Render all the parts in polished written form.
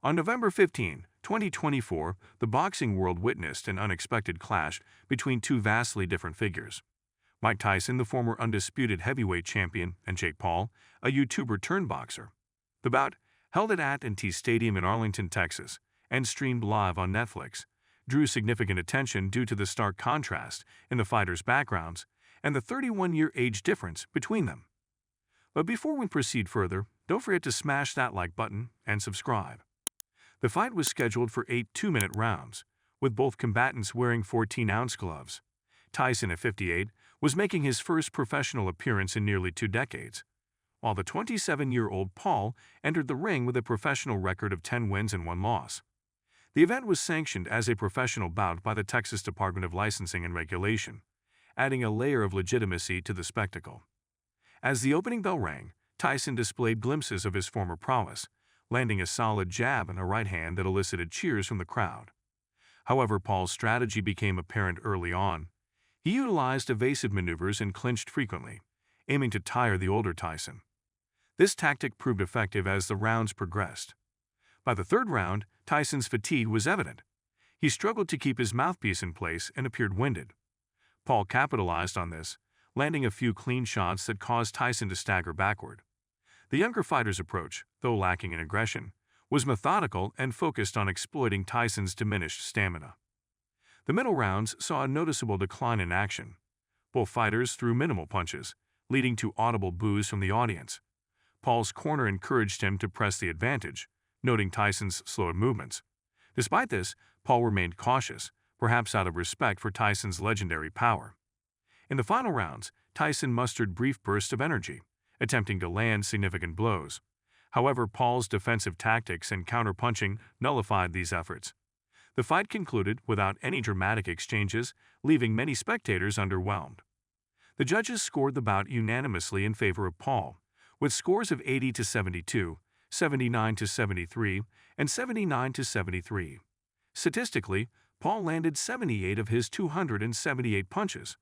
On November 15, 2024, the boxing world witnessed an unexpected clash between two vastly different figures. Mike Tyson, the former undisputed heavyweight champion, and Jake Paul, a YouTuber turned boxer. The bout, held at at Stadium in Arlington, Texas, and streamed live on Netflix, drew significant attention due to the stark contrast in the fighters' backgrounds and the 31-year age difference between them. But before we proceed further, don't forget to smash that like button and subscribe. The fight was scheduled for 8 two-minute rounds, with both combatants wearing 14-ounce gloves. Tyson, at 58, was making his first professional appearance in nearly 2 decades, while the 27-year-old Paul entered the ring with a professional record of 10 wins and 1 loss. The event was sanctioned as a professional bout by the Texas Department of Licensing and Regulation, adding a layer of legitimacy to the spectacle. As the opening bell rang, Tyson displayed glimpses of his former prowess, landing a solid jab and a right hand that elicited cheers from the crowd. However, Paul's strategy became apparent early on. He utilized evasive maneuvers and clinched frequently, aiming to tire the older Tyson. This tactic proved effective as the rounds progressed. By the 3rd round, Tyson's fatigue was evident. He struggled to keep his mouthpiece in place and appeared winded. Paul capitalized on this, landing a few clean shots that caused Tyson to stagger backward. The younger fighter's approach, though lacking in aggression, was methodical and focused on exploiting Tyson's diminished stamina. The middle rounds saw a noticeable decline in action. Both fighters threw minimal punches, leading to audible boos from the audience. Paul's corner encouraged him to press the advantage, noting Tyson's slowed movements. Despite this, Paul remained cautious, perhaps out of respect for Tyson's legendary power. In the final rounds, Tyson mustered brief bursts of energy, attempting to land significant blows. However, Paul's defensive tactics and counterpunching nullified these efforts. The fight concluded without any dramatic exchanges, leaving many spectators underwhelmed. The judges scored the bout unanimously in favor of Paul, with scores of 80-72, 79-73, and 79-73. Statistically, Paul landed 78 of his 278 punches,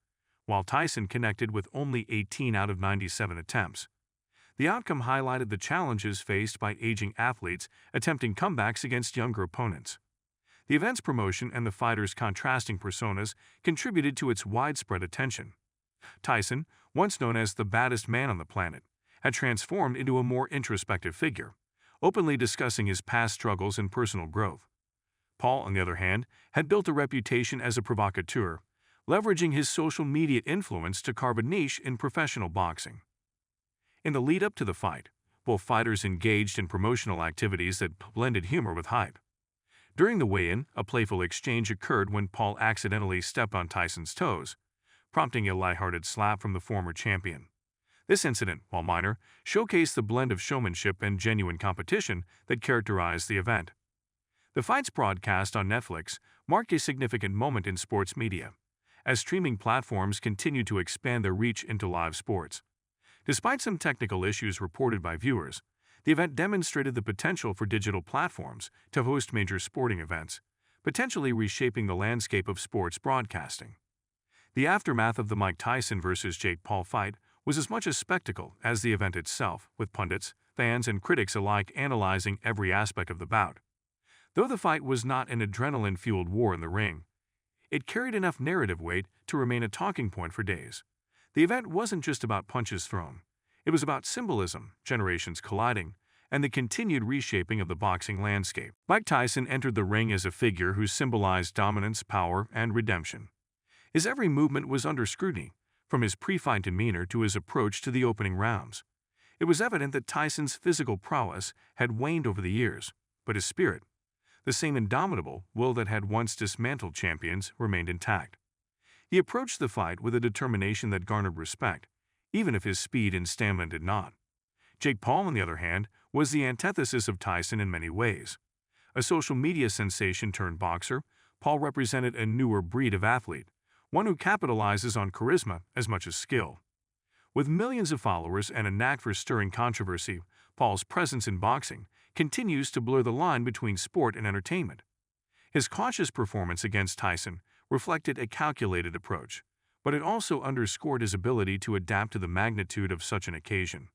while Tyson connected with only 18 out of 97 attempts. The outcome highlighted the challenges faced by aging athletes attempting comebacks against younger opponents. The event's promotion and the fighters' contrasting personas contributed to its widespread attention. Tyson, once known as the baddest man on the planet, had transformed into a more introspective figure, openly discussing his past struggles and personal growth. Paul, on the other hand, had built a reputation as a provocateur, leveraging his social media influence to carve a niche in professional boxing. In the lead-up to the fight, both fighters engaged in promotional activities that blended humor with hype. During the weigh-in, a playful exchange occurred when Paul accidentally stepped on Tyson's toes, prompting a lighthearted slap from the former champion. This incident, while minor, showcased the blend of showmanship and genuine competition that characterized the event. The fight's broadcast on Netflix marked a significant moment in sports media, as streaming platforms continue to expand their reach into live sports. Despite some technical issues reported by viewers, the event demonstrated the potential for digital platforms to host major sporting events, potentially reshaping the landscape of sports broadcasting. The aftermath of the Mike Tyson vs. Jake Paul fight was as much a spectacle as the event itself, with pundits, fans, and critics alike analyzing every aspect of the bout. Though the fight was not an adrenaline-fueled war in the ring, it carried enough narrative weight to remain a talking point for days. The event wasn't just about punches thrown. It was about symbolism, generations colliding, and the continued reshaping of the boxing landscape. Mike Tyson entered the ring as a figure who symbolized dominance, power, and redemption. His every movement was under scrutiny, from his pre-fight demeanor to his approach to the opening rounds. It was evident that Tyson's physical prowess had waned over the years, but his spirit, the same indomitable will that had once dismantled champions, remained intact. He approached the fight with a determination that garnered respect, even if his speed and stamina did not. Jake Paul, on the other hand, was the antithesis of Tyson in many ways. A social media sensation turned boxer, Paul represented a newer breed of athlete, one who capitalizes on charisma as much as skill. With millions of followers and a knack for stirring controversy, Paul's presence in boxing continues to blur the line between sport and entertainment. His cautious performance against Tyson reflected a calculated approach, but it also underscored his ability to adapt to the magnitude of such an occasion.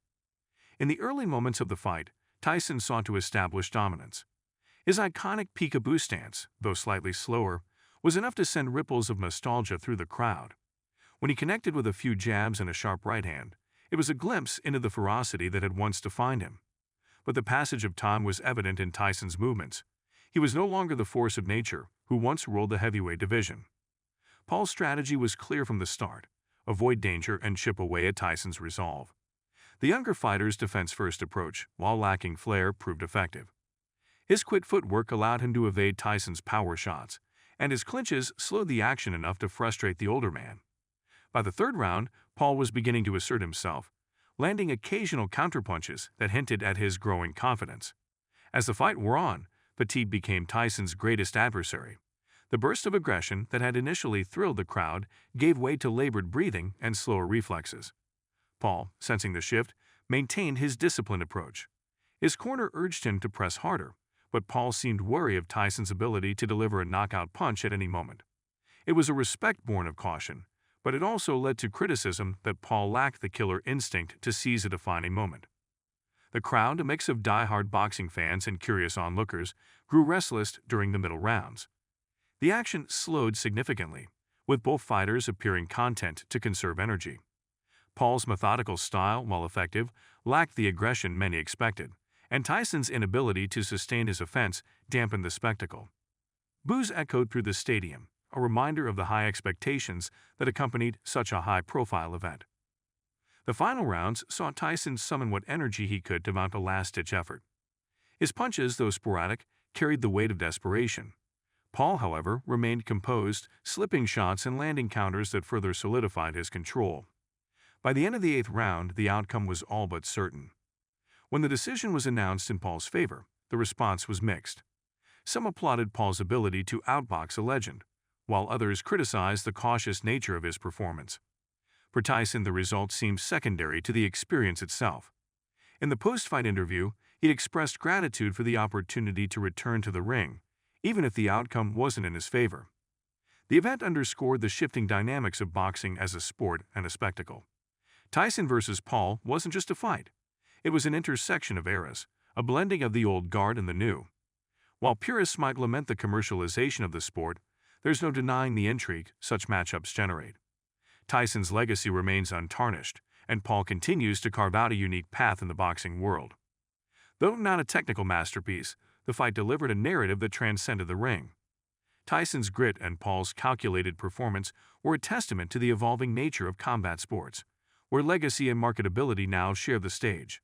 In the early moments of the fight, Tyson sought to establish dominance. His iconic peekaboo stance, though slightly slower, was enough to send ripples of nostalgia through the crowd. When he connected with a few jabs and a sharp right hand, it was a glimpse into the ferocity that had once defined him. But the passage of time was evident in Tyson's movements. He was no longer the force of nature who once ruled the heavyweight division. Paul's strategy was clear from the start: avoid danger and chip away at Tyson's resolve. The younger fighter's defense-first approach, while lacking flair, proved effective. His quick footwork allowed him to evade Tyson's power shots, and his clinches slowed the action enough to frustrate the older man. By the third round, Paul was beginning to assert himself, landing occasional counterpunches that hinted at his growing confidence. As the fight wore on, fatigue became Tyson's greatest adversary. The burst of aggression that had initially thrilled the crowd gave way to labored breathing and slower reflexes. Paul, sensing the shift, maintained his disciplined approach. His corner urged him to press harder, but Paul seemed wary of Tyson's ability to deliver a knockout punch at any moment. It was a respect born of caution, but it also led to criticism that Paul lacked the killer instinct to seize a defining moment. The crowd, a mix of die-hard boxing fans and curious onlookers, grew restless during the middle rounds. The action slowed significantly, with both fighters appearing content to conserve energy. Paul's methodical style, while effective, lacked the aggression many expected, and Tyson's inability to sustain his offense dampened the spectacle. Boos echoed through the stadium, a reminder of the high expectations that accompanied such a high-profile event. The final rounds saw Tyson summon what energy he could to mount a last-ditch effort. His punches, though sporadic, carried the weight of desperation. Paul, however, remained composed, slipping shots and landing counters that further solidified his control. By the end of the 8th round, the outcome was all but certain. When the decision was announced in Paul's favor, the response was mixed. Some applauded Paul's ability to outbox a legend, while others criticized the cautious nature of his performance. For Tyson, the result seemed secondary to the experience itself. In the post-fight interview, he expressed gratitude for the opportunity to return to the ring, even if the outcome wasn't in his favor. The event underscored the shifting dynamics of boxing as a sport and a spectacle. Tyson versus Paul wasn't just a fight. It was an intersection of eras, a blending of the old guard and the new. While purists might lament the commercialization of the sport, there's no denying the intrigue such matchups generate. Tyson's legacy remains untarnished, and Paul continues to carve out a unique path in the boxing world. Though not a technical masterpiece, the fight delivered a narrative that transcended the ring. Tyson's grit and Paul's calculated performance were a testament to the evolving nature of combat sports, where legacy and marketability now share the stage.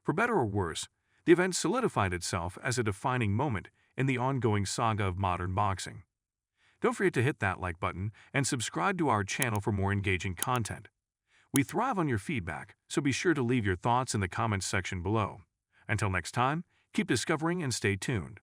For better or worse, the event solidified itself as a defining moment in the ongoing saga of modern boxing. Don't forget to hit that like button and subscribe to our channel for more engaging content. We thrive on your feedback, so be sure to leave your thoughts in the comments section below. Until next time, keep discovering and stay tuned.